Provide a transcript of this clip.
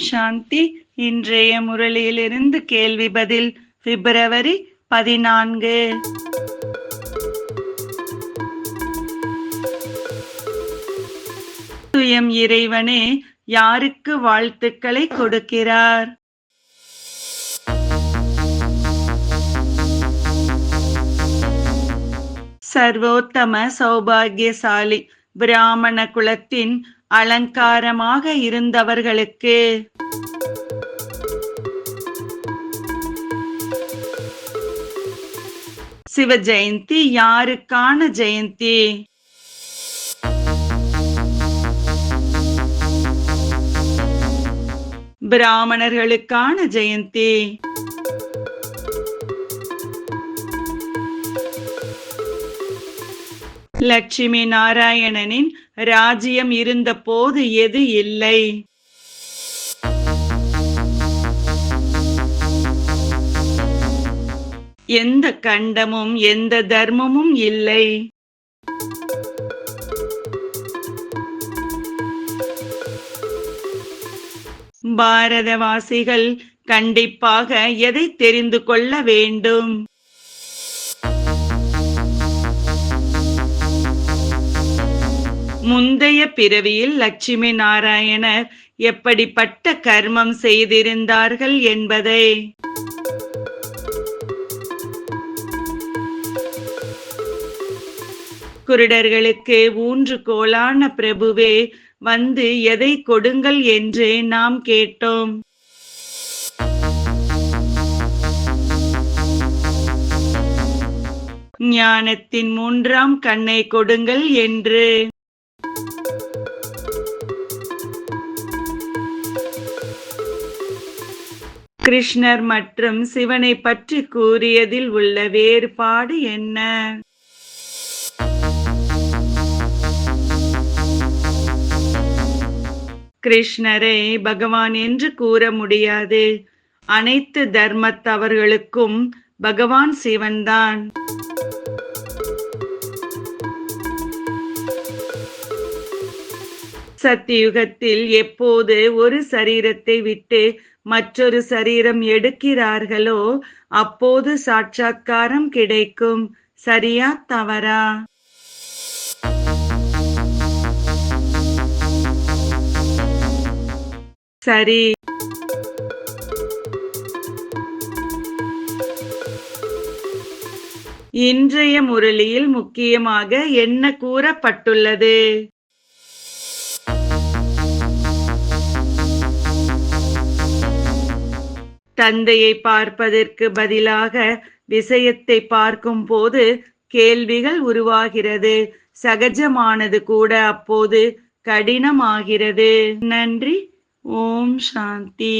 சாந்தி. இன்றைய முரளியிலிருந்து கேள்வி பதில் பிப்ரவரி 14. துயம் இறைவனே யாருக்கு வாழ்த்துக்களை கொடுக்கிறார்? சர்வோத்தம சௌபாகியசாலி பிராமண குலத்தின் அலங்காரமாக இருந்தவர்களுக்கு. சிவ ஜெயந்தி யாருக்கான ஜெயந்தி? பிராமணர்களுக்கான ஜெயந்தி. லட்சுமி நாராயணனின் ராஜ்யம் இருந்த போது எது இல்லை? எந்த கண்டமும் எந்த தர்மமும் இல்லை. பாரதவாசிகள் கண்டிப்பாக எதை தெரிந்து கொள்ள வேண்டும்? முந்தைய பிறவியில் லட்சுமி நாராயணர் எப்படிப்பட்ட கர்மம் செய்திருந்தார்கள் என்பதை. குருடர்களுக்கு ஊன்றுகோலான பிரபுவே வந்து எதை கொடுங்கள் என்று நாம் கேட்டோம். ஞானத்தின் 3ஆம் கண்ணை கொடுங்கள் என்று. கிருஷ்ணர் மற்றும் சிவனை பற்றி கூறியதில் உள்ள வேறுபாடு என்ன? கிருஷ்ணரை பகவான் என்று கூற முடியாது. அனைத்து தர்மத்தவர்களுக்கும் பகவான் சிவன்தான். சத்தியுகத்தில் எப்போது ஒரு சரீரத்தை விட்டு மற்றொரு சரீரம் எடுக்கிறார்களோ அப்போது சாட்சாத்காரம் கிடைக்கும். சரியா தவறா? சரி. இன்றைய முரளியில் முக்கியமாக என்ன கூறப்பட்டுள்ளது? தந்தையை பார்ப்பதற்கு பதிலாக விஷயத்தை பார்க்கும் போது கேள்விகள் உருவாகிறது. சகஜமானது கூட அப்போது கடினமாகிறது. நன்றி. ஓம் சாந்தி.